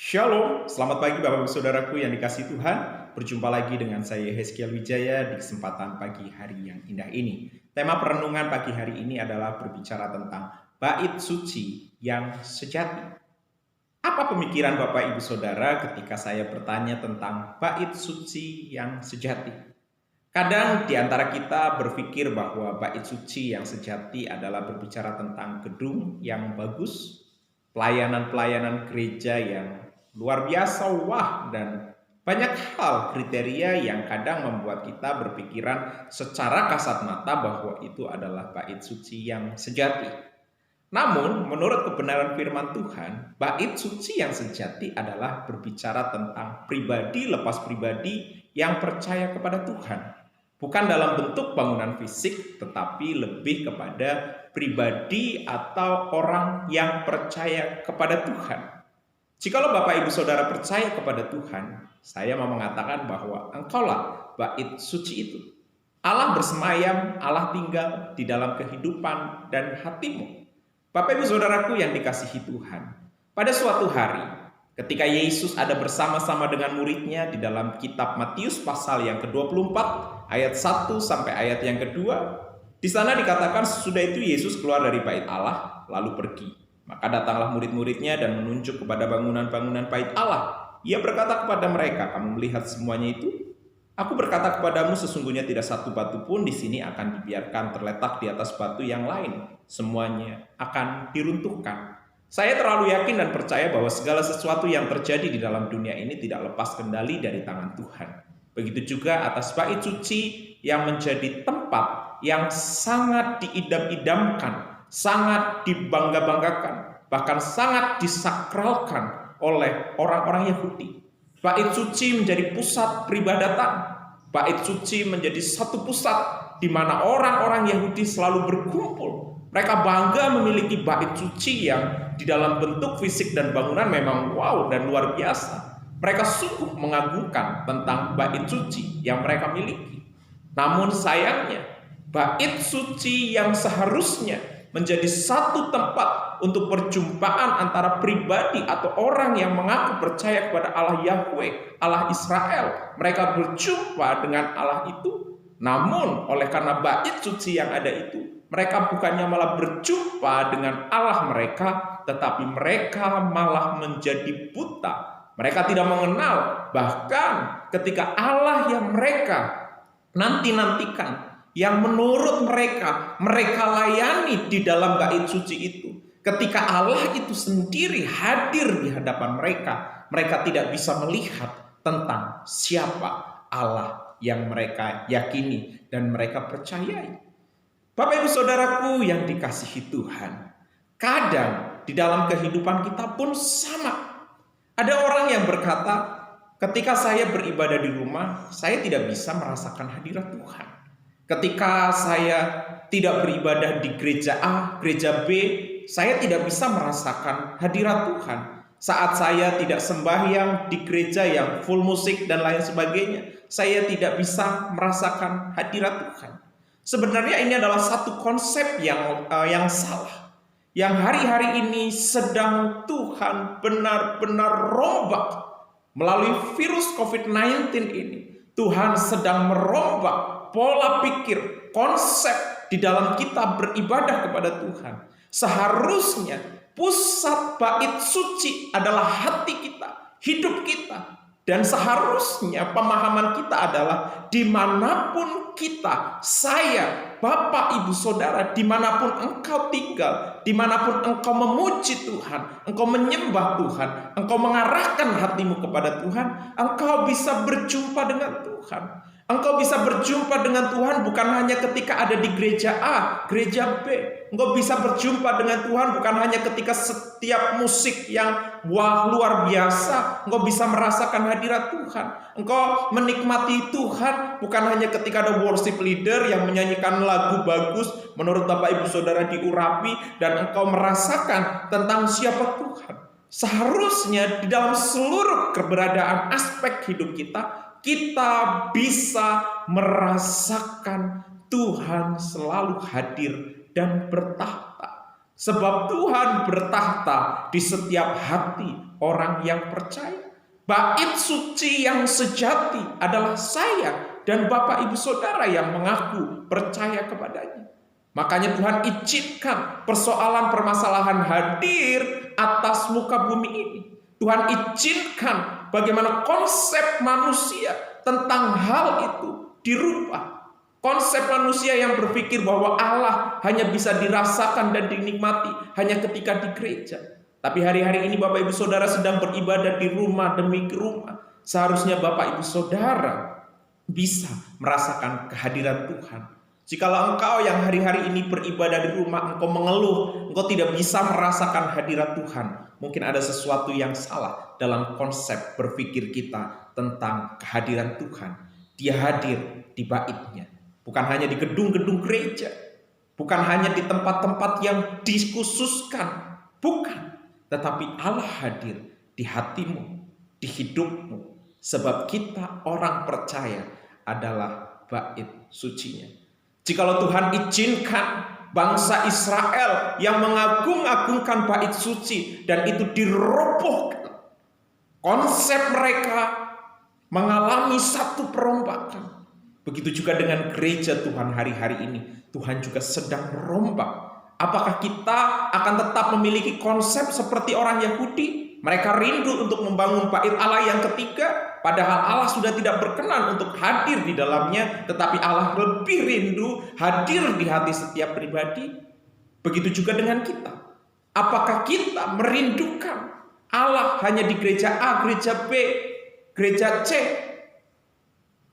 Shalom, selamat pagi Bapak Ibu Saudaraku yang dikasihi Tuhan. Berjumpa lagi dengan saya Hezkiel Wijaya di kesempatan pagi hari yang indah ini. Tema perenungan pagi hari ini adalah berbicara tentang bait suci yang sejati. Apa pemikiran Bapak Ibu Saudara ketika saya bertanya tentang bait suci yang sejati? Kadang di antara kita berpikir bahwa bait suci yang sejati adalah berbicara tentang gedung yang bagus, pelayanan-pelayanan gereja yang luar biasa, wah, dan banyak hal kriteria yang kadang membuat kita berpikiran secara kasat mata bahwa itu adalah bait suci yang sejati. Namun, menurut kebenaran firman Tuhan, bait suci yang sejati adalah berbicara tentang pribadi lepas pribadi yang percaya kepada Tuhan. Bukan dalam bentuk bangunan fisik, tetapi lebih kepada pribadi atau orang yang percaya kepada Tuhan. Jikalau Bapak Ibu Saudara percaya kepada Tuhan, saya mau mengatakan bahwa engkaulah bait suci itu. Allah bersemayam, Allah tinggal di dalam kehidupan dan hatimu. Bapak Ibu Saudaraku yang dikasihi Tuhan, pada suatu hari ketika Yesus ada bersama-sama dengan muridnya di dalam kitab Matius pasal yang ke-24 ayat 1 sampai ayat yang kedua, di sana dikatakan sesudah itu Yesus keluar dari bait Allah lalu pergi. Maka datanglah murid-muridnya dan menunjuk kepada bangunan-bangunan bait Allah. Ia berkata kepada mereka, "Kamu melihat semuanya itu? Aku berkata kepadamu, sesungguhnya tidak satu batu pun di sini akan dibiarkan terletak di atas batu yang lain. Semuanya akan diruntuhkan." Saya terlalu yakin dan percaya bahwa segala sesuatu yang terjadi di dalam dunia ini tidak lepas kendali dari tangan Tuhan. Begitu juga atas bait suci yang menjadi tempat yang sangat diidam-idamkan, sangat dibangga-banggakan, bahkan sangat disakralkan oleh orang-orang Yahudi. Bait suci menjadi pusat peribadatan. Bait suci menjadi satu pusat di mana orang-orang Yahudi selalu berkumpul. Mereka bangga memiliki bait suci yang di dalam bentuk fisik dan bangunan memang wow dan luar biasa. Mereka sungguh mengagungkan tentang bait suci yang mereka miliki. Namun sayangnya, bait suci yang seharusnya menjadi satu tempat untuk perjumpaan antara pribadi atau orang yang mengaku percaya kepada Allah Yahweh, Allah Israel. Mereka berjumpa dengan Allah itu, namun oleh karena bait suci yang ada itu, mereka bukannya malah berjumpa dengan Allah mereka, tetapi mereka malah menjadi buta. Mereka tidak mengenal, bahkan ketika Allah yang mereka nanti-nantikan, yang menurut mereka layani di dalam bait suci itu, ketika Allah itu sendiri hadir di hadapan mereka, mereka tidak bisa melihat tentang siapa Allah yang mereka yakini dan mereka percayai. Bapak Ibu Saudaraku yang dikasihi Tuhan, kadang di dalam kehidupan kita pun sama. Ada orang yang berkata, ketika saya beribadah di rumah, saya tidak bisa merasakan hadirat Tuhan. Ketika saya tidak beribadah di gereja A, gereja B, saya tidak bisa merasakan hadirat Tuhan. Saat saya tidak sembahyang di gereja yang full musik dan lain sebagainya, saya tidak bisa merasakan hadirat Tuhan. Sebenarnya ini adalah satu konsep yang salah, yang hari-hari ini sedang Tuhan benar-benar rombak melalui virus COVID-19 ini. Tuhan sedang merombak pola pikir, konsep di dalam kita beribadah kepada Tuhan. Seharusnya pusat bait suci adalah hati kita, hidup kita. Dan seharusnya pemahaman kita adalah dimanapun kita, saya, Bapak, Ibu, Saudara, dimanapun engkau tinggal, dimanapun engkau memuji Tuhan, engkau menyembah Tuhan, engkau mengarahkan hatimu kepada Tuhan, engkau bisa berjumpa dengan Tuhan. Engkau bisa berjumpa dengan Tuhan bukan hanya ketika ada di gereja A, gereja B. Engkau bisa berjumpa dengan Tuhan bukan hanya ketika setiap musik yang wah luar biasa. Engkau bisa merasakan hadirat Tuhan. Engkau menikmati Tuhan bukan hanya ketika ada worship leader yang menyanyikan lagu bagus menurut Bapak Ibu Saudara diurapi dan engkau merasakan tentang siapa Tuhan. Seharusnya di dalam seluruh keberadaan aspek hidup kita bisa merasakan Tuhan selalu hadir dan bertahta. Sebab Tuhan bertahta di setiap hati, orang yang percaya. Bait suci yang sejati adalah saya dan Bapak Ibu Saudara yang mengaku percaya kepadanya. Makanya Tuhan izinkan persoalan permasalahan hadir atas muka bumi ini. Tuhan izinkan bagaimana konsep manusia tentang hal itu dirubah. Konsep manusia yang berpikir bahwa Allah hanya bisa dirasakan dan dinikmati hanya ketika di gereja. Tapi hari-hari ini Bapak Ibu Saudara sedang beribadah di rumah demi rumah. Seharusnya Bapak Ibu Saudara bisa merasakan kehadiran Tuhan. Jikalau engkau yang hari-hari ini beribadah di rumah, engkau mengeluh, engkau tidak bisa merasakan hadirat Tuhan. Mungkin ada sesuatu yang salah dalam konsep berpikir kita tentang kehadiran Tuhan. Dia hadir di baitnya. Bukan hanya di gedung-gedung gereja. Bukan hanya di tempat-tempat yang dikhususkan. Bukan. Tetapi Allah hadir di hatimu, di hidupmu. Sebab kita orang percaya adalah bait sucinya. Jikalau Tuhan izinkan bangsa Israel yang mengagung-agungkan bait suci dan itu dirobohkan, konsep mereka mengalami satu perombakan. Begitu juga dengan gereja Tuhan hari-hari ini. Tuhan juga sedang merombak. Apakah kita akan tetap memiliki konsep seperti orang Yahudi? Mereka rindu untuk membangun bait Allah yang ketiga, padahal Allah sudah tidak berkenan untuk hadir di dalamnya, tetapi Allah lebih rindu hadir di hati setiap pribadi. Begitu juga dengan kita. Apakah kita merindukan Allah hanya di gereja A, gereja B, gereja C?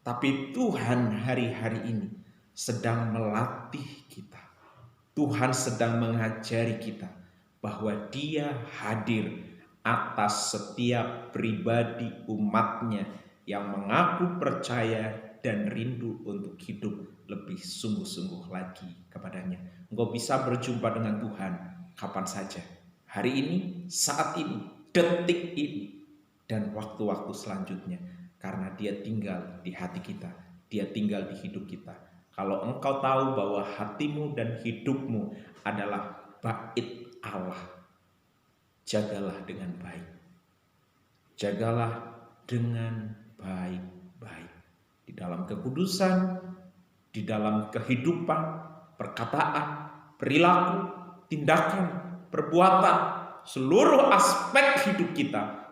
Tapi Tuhan hari-hari ini sedang melatih kita. Tuhan sedang mengajari kita bahwa Dia hadir atas setiap pribadi umatnya yang mengaku percaya dan rindu untuk hidup lebih sungguh-sungguh lagi kepadanya. Engkau bisa berjumpa dengan Tuhan kapan saja. Hari ini, saat ini, detik ini, dan waktu-waktu selanjutnya. Karena Dia tinggal di hati kita. Dia tinggal di hidup kita. Kalau engkau tahu bahwa hatimu dan hidupmu adalah bait Allah, jagalah dengan baik. Jagalah dengan baik-baik. Di dalam kekudusan, di dalam kehidupan, perkataan, perilaku, tindakan, perbuatan, seluruh aspek hidup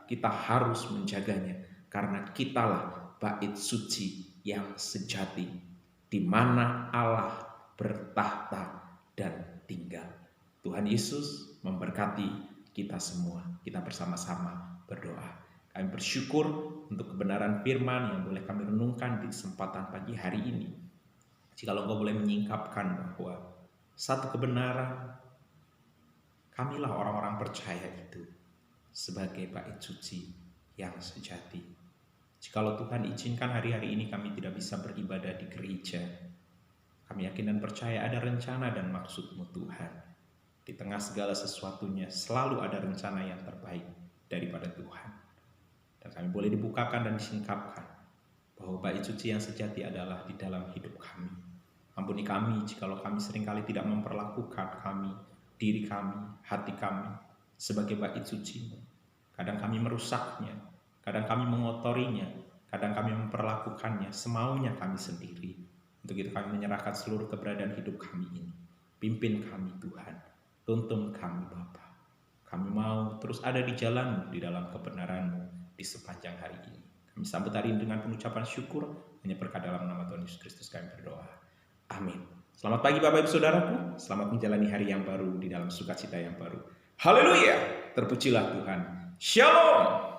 kita harus menjaganya. Karena kitalah bait suci yang sejati, di mana Allah bertahta dan tinggal. Tuhan Yesus memberkati kita semua. Kita bersama-sama berdoa. Kami bersyukur untuk kebenaran firman yang boleh kami renungkan di kesempatan pagi hari ini. Jikalau engkau boleh menyingkapkan bahwa satu kebenaran, kamilah orang-orang percaya itu sebagai bait suci yang sejati. Jikalau Tuhan izinkan hari-hari ini kami tidak bisa beribadah di gereja, kami yakin dan percaya ada rencana dan maksud-Mu Tuhan. Di tengah segala sesuatunya selalu ada rencana yang terbaik daripada Tuhan. Dan kami boleh dibukakan dan disingkapkan bahwa bait suci yang sejati adalah di dalam hidup kami. Ampuni kami jikalau kami seringkali tidak memperlakukan kami, diri kami, hati kami sebagai bait suci-Mu. Kadang kami merusaknya, kadang kami mengotorinya, kadang kami memperlakukannya semaunya kami sendiri. Untuk itu kami menyerahkan seluruh keberadaan hidup kami ini. Pimpin kami Tuhan, tuntun kami Bapa. Kami mau terus ada di jalan-Mu, di dalam kebenaran-Mu di sepanjang hari ini. Kami sambut hari ini dengan pengucapan syukur, hanya berkat dalam nama Tuhan Yesus Kristus kami berdoa. Amin. Selamat pagi Bapak Ibu Saudaraku, selamat menjalani hari yang baru di dalam sukacita yang baru. Haleluya, terpujilah Tuhan. Shalom.